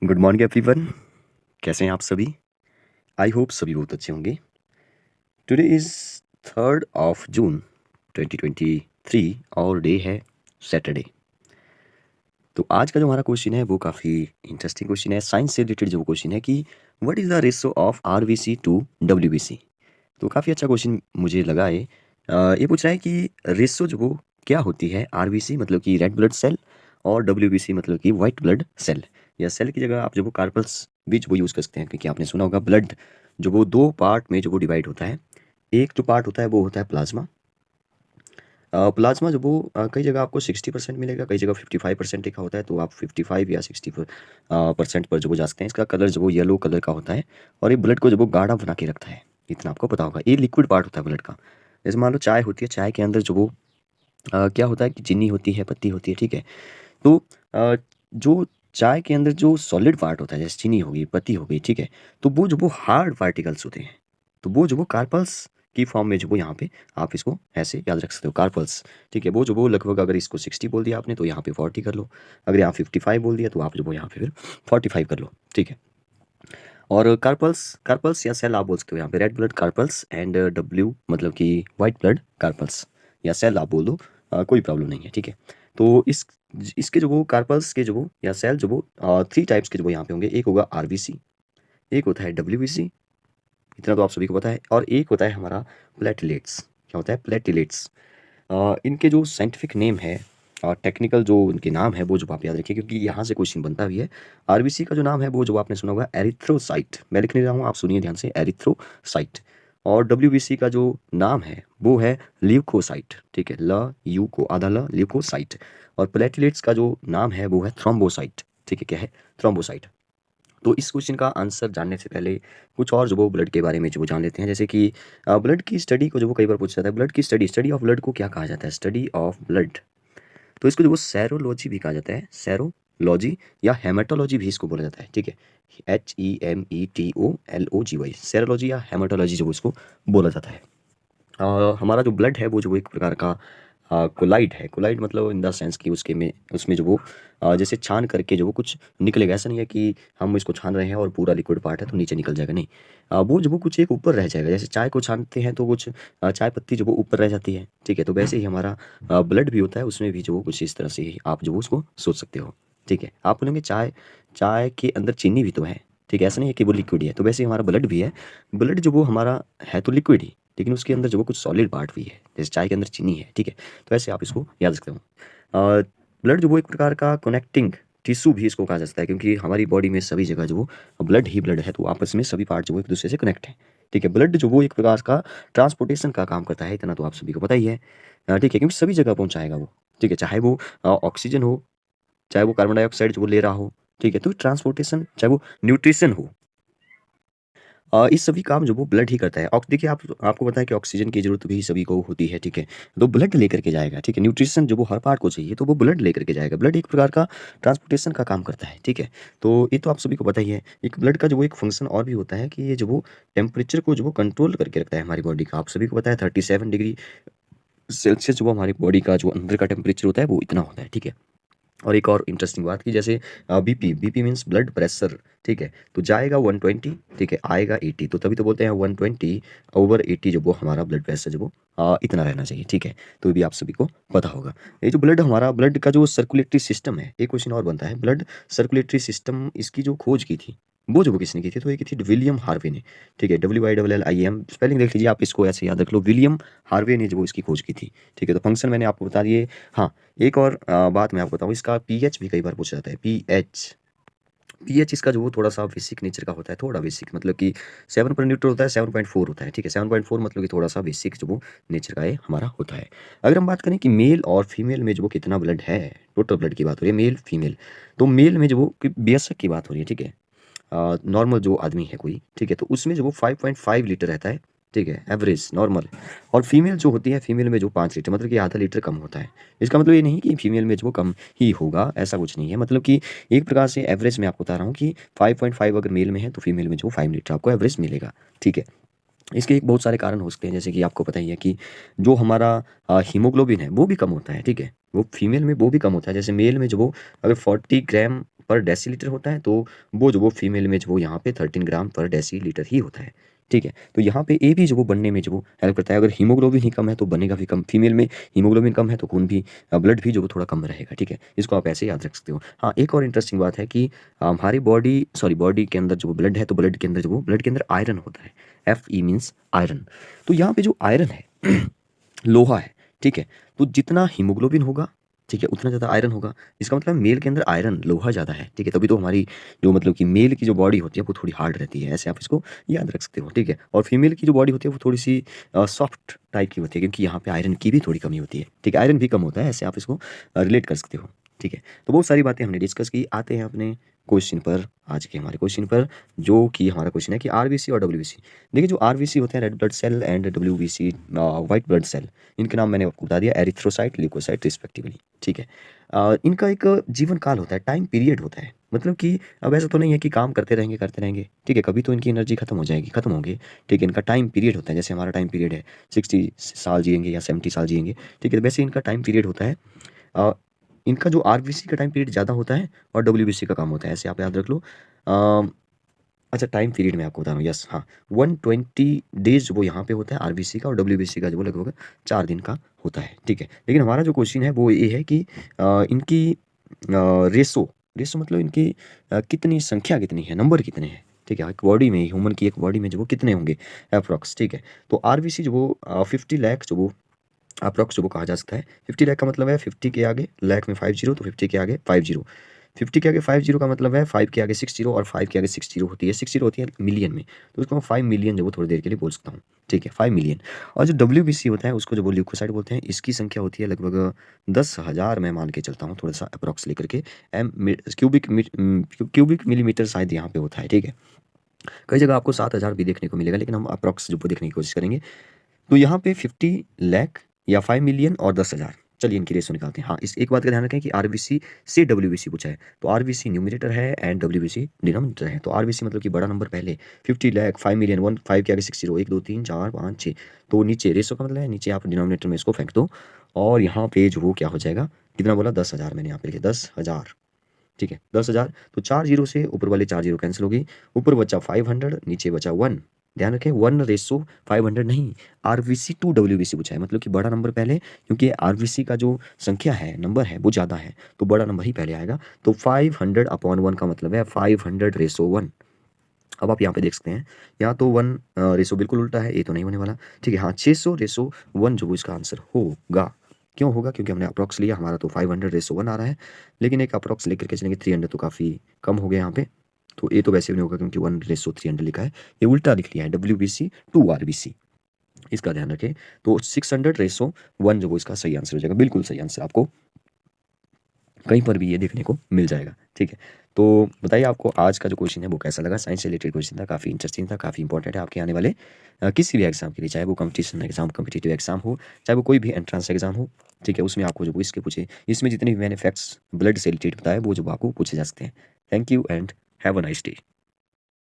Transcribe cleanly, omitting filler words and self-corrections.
Good morning everyone. कैसे हैं आप सभी? आई होप सभी बहुत अच्छे होंगे। Today is 3rd of June 2023 और डे है सैटरडे। तो आज का जो हमारा क्वेश्चन है वो काफ़ी इंटरेस्टिंग क्वेश्चन है। साइंस से रिलेटेड जो क्वेश्चन है कि what is the ratio of RBC to WBC. तो काफ़ी अच्छा क्वेश्चन मुझे लगा है। ये पूछ रहा है कि रेशो जो वो क्या होती है, आरबीसी मतलब कि रेड ब्लड सेल और डब्ल्यूबीसी मतलब कि वाइट ब्लड सेल। या सेल की जगह आप जो वो कार्पल्स भी जो वो यूज़ कर सकते हैं, क्योंकि आपने सुना होगा ब्लड जो वो दो पार्ट में जो वो डिवाइड होता है। एक जो पार्ट होता है वो होता है प्लाज्मा। प्लाज्मा जो वो कई जगह आपको 60% मिलेगा, कई जगह 55% लिखा होता है, तो आप 55 या 60% पर जो वो जा सकते हैं। इसका कलर जो वो येलो कलर का होता है और ये ब्लड को जो वो गाढ़ा बना के रखता है, इतना आपको पता होगा। ये लिक्विड पार्ट होता है ब्लड का। जैसे मान लो चाय होती है, चाय के अंदर जो वो क्या होता है कि चीनी होती है, पत्ती होती है, ठीक है। तो जो चाय के अंदर जो सॉलिड पार्ट होता है, जैसे चीनी हो गई, पत्ती हो गई, ठीक है, तो वो जो वो हार्ड पार्टिकल्स होते हैं, तो वो जो वो कार्पल्स की फॉर्म में जो वो यहाँ पे आप इसको ऐसे याद रख सकते हो, कार्पल्स। ठीक है, वो जो वो लगभग अगर इसको 60 बोल दिया आपने तो यहाँ पे 40 कर लो। अगर यहाँ 55 बोल दिया तो आप जो वो यहाँ पे फिर 45 कर लो, ठीक है। और कार्पल्स कार्पल्स या सेल आप बोल सकते हो यहाँ पे, red blood carpals and W मतलब कि वाइट ब्लड कार्पल्स या सेल आप बोल दो, कोई प्रॉब्लम नहीं है, ठीक है। तो इसके जो वो कार्पल्स के जो वो या सेल जो वो 3 टाइप्स के जो वो यहाँ पे होंगे। एक होगा आरबीसी, एक होता है डब्ल्यूबीसी, इतना तो आप सभी को पता है, और एक होता है हमारा प्लेटलेट्स। क्या होता है? प्लेटलेट्स। इनके जो साइंटिफिक नेम है और टेक्निकल जो इनके नाम है वो जो आप याद रखिए, क्योंकि यहाँ से क्वेश्चन बनता भी है। आरबीसी का जो नाम है वो जो आपने सुना होगा एरिथ्रोसाइट, मैं लिख नहीं रहा हूँ, आप सुनिए ध्यान से, एरिथ्रोसाइट। और डब्ल्यूबीसी का जो नाम है वो है ल्यूकोसाइट, ठीक है, ल यू को आधा ल, ल्यूकोसाइट। और प्लेटलेट्स का जो नाम है वो है थ्रोम्बोसाइट, ठीक है, क्या है? थ्रोम्बोसाइट। तो इस क्वेश्चन का आंसर जानने से पहले कुछ और जो वो ब्लड के बारे में जो वो जान लेते हैं। जैसे कि ब्लड की स्टडी को जो वो कई बार पूछा जाता है, ब्लड की स्टडी, स्टडी ऑफ ब्लड को क्या कहा जाता है? Study of blood. तो इसको जो वो सेरोलॉजी भी कहा जाता है, सेरोलॉजी, या हेमाटोलॉजी भी इसको बोला जाता है, ठीक है। HEMETOLOGY, सेरोलॉजी या हेमाटोलॉजी जो इसको बोला जाता है। हमारा जो ब्लड है वो जो वो एक प्रकार का कोलाइड है। कोलाइड मतलब इन द सेंस कि उसके में उसमें जो वो जैसे छान करके जो वो कुछ निकलेगा। ऐसा नहीं है कि हम इसको छान रहे हैं और पूरा लिक्विड पार्ट है तो नीचे निकल जाएगा, नहीं। वो जो वो कुछ एक ऊपर रह जाएगा। जैसे चाय को छानते हैं तो कुछ चाय पत्ती जो वो ऊपर रह जाती है, ठीक है। तो वैसे ही हमारा ब्लड भी होता है, उसमें भी जो वो कुछ इस तरह से ही आप जो वो उसको सोच सकते हो, ठीक है। आप बोलेंगे चाय चाय के अंदर चीनी भी तो है, ठीक है, ऐसा नहीं है कि वो लिक्विड ही है। तो वैसे ही हमारा ब्लड भी है। ब्लड जो वो हमारा है तो लिक्विड ही, लेकिन उसके अंदर जो वो कुछ सॉलिड पार्ट भी है, जैसे चाय के अंदर चीनी है, ठीक है। तो ऐसे आप इसको याद रखते हो। ब्लड जो वो एक प्रकार का कनेक्टिंग टिश्यू भी इसको कहा जाता है, क्योंकि हमारी बॉडी में सभी जगह जो वो ब्लड ही ब्लड है, तो आपस में सभी पार्ट जो वो एक दूसरे से कनेक्ट है, ठीक है। ब्लड जो वो एक प्रकार का ट्रांसपोर्टेशन का काम करता है, इतना तो आप सभी को पता ही है, ठीक है, क्योंकि सभी जगह पहुंचाएगा वो, ठीक है। चाहे वो ऑक्सीजन हो, चाहे वो कार्बन डाइऑक्साइड जो वो ले रहा हो, ठीक है। तो ट्रांसपोर्टेशन, चाहे वो न्यूट्रिशन हो, इस सभी काम जो वो ब्लड ही करता है। देखिए आपको पता है कि ऑक्सीजन की ज़रूरत भी सभी को होती है, ठीक है। तो ब्लड लेकर के जाएगा, ठीक है। न्यूट्रिशन जो वो हर पार्ट को चाहिए तो वो ब्लड लेकर के जाएगा। ब्लड एक प्रकार का ट्रांसपोर्टेशन का काम करता है, ठीक है। तो ये तो आप सभी को पता ही है। एक ब्लड का जो वो एक फंक्शन और भी होता है कि ये जो वो टेम्परेचर को जो वो कंट्रोल करके रखता है हमारी बॉडी का। आप सभी को पता है 37 डिग्री सेल्सियस जो वो हमारी बॉडी का जो अंदर का टेम्परेचर होता है वो इतना होता है, ठीक है। और एक और इंटरेस्टिंग बात की, जैसे BP, BP means blood pressure, ठीक है। तो जाएगा 120, ठीक है, आएगा 80, तो तभी तो बोलते हैं 120/80 जो वो हमारा ब्लड प्रेशर जो वो इतना रहना चाहिए, ठीक है। तो ये भी आप सभी को पता होगा। ये जो ब्लड हमारा, ब्लड का जो सर्कुलेटरी सिस्टम है, एक क्वेश्चन और बनता है, ब्लड सर्कुलेटरी सिस्टम इसकी जो खोज की थी वो जो वो किसने की थी? तो ये की थी विलियम हार्वे ने, ठीक है। WILLIAM, स्पेलिंग देख लीजिए आप, इसको ऐसे याद रख लो, विलियम हार्वे ने जो वो इसकी खोज की थी, ठीक है। तो फंक्शन मैंने आपको बता दिए। हाँ, एक और बात मैं आपको बताऊँ, इसका पीएच भी कई बार पूछा जाता है। पीएच, पीएच इसका जो वो थोड़ा-सा बेसिक नेचर का होता है, थोड़ा बेसिक मतलब कि 7 पर न्यूट्रल होता है, 7.4 होता है, ठीक है। 7.4 मतलब कि थोड़ा-सा बेसिक जो वो नेचर का ये हमारा होता है। अगर हम बात करें कि मेल और फीमेल में जो वो कितना ब्लड है, टोटल ब्लड की बात हो रही है, मेल, फीमेल। तो मेल में जो वो बेशक की बात हो रही है, ठीक है। नॉर्मल जो आदमी है कोई, ठीक है, तो उसमें जो वो 5.5 लीटर रहता है, ठीक है, एवरेज नॉर्मल। और फीमेल जो होती है, फीमेल में जो 5 लीटर, मतलब कि आधा लीटर कम होता है। इसका मतलब ये नहीं कि फीमेल में जो वो कम ही होगा, ऐसा कुछ नहीं है। मतलब कि एक प्रकार से एवरेज मैं आपको बता रहा हूँ कि 5.5 अगर मेल में है तो फीमेल में जो 5 लीटर आपको एवरेज मिलेगा, ठीक है। इसके एक बहुत सारे कारण हो सकते हैं, जैसे कि आपको पता ही है कि जो हमारा हीमोग्लोबिन है वो भी कम होता है, ठीक है? वो फीमेल में वो भी कम होता है, जैसे मेल में जो वो अगर 40 ग्राम पर डेसीलीटर होता है, तो वो जो वो फीमेल में जो वो यहाँ पे 13 ग्राम पर डेसीलीटर ही होता है, ठीक है? तो यहाँ पे ये भी जो वो बनने में जो वो हेल्प करता है। अगर हीमोग्लोबिन ही कम है तो बनेगा भी कम, फीमेल में हीमोग्लोबिन कम है तो खून भी ब्लड भी जो वो थोड़ा कम रहेगा, ठीक है? इसको आप ऐसे याद रख सकते हो। हाँ, एक और इंटरेस्टिंग बात है कि हमारी बॉडी के अंदर जो वो ब्लड है, तो ब्लड के अंदर जो वो ब्लड के अंदर आयरन होता है। Fe means iron. तो यहाँ पे जो आयरन है लोहा है, ठीक है? तो जितना हीमोग्लोबिन होगा, ठीक है, उतना ज़्यादा आयरन होगा। इसका मतलब मेल के अंदर आयरन लोहा ज़्यादा है, ठीक है? तभी तो हमारी जो मतलब कि मेल की जो बॉडी होती है वो थोड़ी हार्ड रहती है, ऐसे आप इसको याद रख सकते हो, ठीक है? और फीमेल की जो बॉडी होती है वो थोड़ी-सी सॉफ्ट टाइप की होती है, क्योंकि यहाँ पे आयरन की भी थोड़ी कमी होती है, ठीक है? आयरन भी कम होता है, ऐसे आप इसको रिलेट कर सकते हो, ठीक है? तो बहुत सारी बातें हमने डिस्कस की। आते हैं अपने क्वेश्चन पर, आज के हमारे क्वेश्चन पर, जो कि हमारा क्वेश्चन है कि आरबीसी और डब्ल्यूबीसी। देखिए, जो आरबीसी होते हैं red blood cell, and WBC white blood cell, इनके नाम मैंने आपको बता दिया, एरिथ्रोसाइट, ल्यूकोसाइट रिस्पेक्टिवली, ठीक है? इनका एक जीवन काल होता है, टाइम पीरियड होता है, मतलब कि अब ऐसा तो नहीं है कि काम करते रहेंगे, ठीक है? कभी तो इनकी एनर्जी खत्म हो जाएगी, खत्म होंगे, ठीक है? इनका टाइम पीरियड होता है, जैसे हमारा टाइम पीरियड है 60 साल जिएंगे या 70 साल जिएंगे, ठीक है? वैसे इनका टाइम पीरियड होता है। अ, इनका जो आरबीसी का टाइम पीरियड ज़्यादा होता है और डब्ल्यूबीसी का कम होता है, ऐसे आप याद रख लो। अच्छा, टाइम पीरियड मैं आपको बता रहा हूँ, यस, हाँ, 120 डेज़ वो यहाँ पे होता है आरबीसी का, और डब्ल्यूबीसी का जो लगभग 4 दिन का होता है, ठीक है? लेकिन हमारा जो क्वेश्चन है वो ये है कि इनकी रेशो मतलब इनकी कितनी संख्या कितनी है, नंबर कितने हैं, ठीक है? एक बॉडी में, ह्यूमन की एक बॉडी में जो वो कितने होंगे एप्रॉक्स, ठीक है? तो आरबीसी जो वो 50 लाख जो वो अप्रॉक्स जो वो कहा जा सकता है। 50 लाख का मतलब है 50 के आगे लाख में 5 जीरो, तो 50 के आगे 5 जीरो। 50 के आगे 5 जीरो का मतलब है 5 के आगे 6 जीरो, और 5 के आगे 6 जीरो होती है। 6 जीरो होती है मिलियन में, तो उसको मैं 5 मिलियन जो वो थोड़ी देर के लिए बोल सकता हूँ, ठीक है? 5 मिलियन। और जो डब्ल्यूबीसी होता है उसको जो वो ल्यूकोसाइट बोलते हैं, इसकी संख्या होती है लगभग 10,000, मैं मान के चलता हूँ थोड़ा-सा अप्रॉक्स लेकर के। क्यूबिक मिलीमीटर शायद यहाँ पे होता है, ठीक है? कई जगह आपको 7,000 भी देखने को मिलेगा, लेकिन हम अप्रॉक्स जो वो देखने की कोशिश करेंगे। तो यहाँ पे 50 लाख या 5 मिलियन और 10,000, चलिए इनकी रेशो निकालते हैं। हाँ, इस एक बात का ध्यान रखें कि आरबीसी से डब्ल्यूबीसी पूछा है, तो आरबीसी न्यूमरेटर है एंड डब्ल्यूबीसी डिनोमिनेटर है। तो आरबीसी मतलब कि बड़ा नंबर पहले, 50 लाख, 5 मिलियन, 1 5 के आगे 6 जीरो, 1 2 3 4 5 6, तो नीचे रेशो का मतलब है नीचे आप डिनोमिनेटर में इसको फेंक दो, और यहाँ पे जो वो क्या हो जाएगा, कितना बोला, 10,000 मैंने यहाँ पे लिखा 10,000, ठीक है? 10,000, तो 4 जीरो से ऊपर वाले 4 जीरो कैंसिल हो गई, ऊपर बचा 500, नीचे बचा 1। ध्यान रखें 1 रेशो 500 नहीं, आरबीसी टू डब्ल्यूबीसी पूछा है, मतलब कि बड़ा नंबर पहले, क्योंकि आरबीसी का जो संख्या है, नंबर है, वो ज़्यादा है, तो बड़ा नंबर ही पहले आएगा। तो 500 अपॉन 1 का मतलब है 500 रेशो 1। अब आप यहाँ पे देख सकते हैं, यहाँ तो 1 रेशो बिल्कुल उल्टा है, ये तो नहीं होने वाला, ठीक है? हाँ, 600 रेशो 1 जो वो इसका आंसर होगा। क्यों होगा? क्योंकि हमने अप्रॉक्स लिया, हमारा तो 500 रेशो 1 आ रहा है, लेकिन एक अप्रॉक्स लेकर के चलेंगे, 300 तो काफ़ी कम हो गया यहाँ पे, तो ये तो वैसे भी नहीं होगा क्योंकि 1 रेशो 300 लिखा है, ये उल्टा लिख लिया है, डब्ल्यूबीसी टू आरबीसी, इसका ध्यान रखें। तो 600 रेशो 1 जो वो इसका सही आंसर हो जाएगा, बिल्कुल सही आंसर आपको कहीं पर भी ये देखने को मिल जाएगा, ठीक है? तो बताइए आपको आज का जो क्वेश्चन है वो कैसा लगा? साइंस से रिलेटेड क्वेश्चन था, काफ़ी इंटरेस्टिंग था, काफ़ी इंपॉर्टेंट है आपके आने वाले किसी भी एग्जाम के लिए, चाहे वो कंपटीशन एग्जाम, कॉम्पिटिटिव एग्जाम हो, चाहे वो कोई भी एंट्रेंस एग्जाम हो, ठीक है? उसमें आपको जो वो इसके पूछे, इसमें जितने भी मैंने फैक्ट्स ब्लड से रिलेटेड बताए वो जो आपको पूछे जा सकते हैं। Thank you and have a nice day.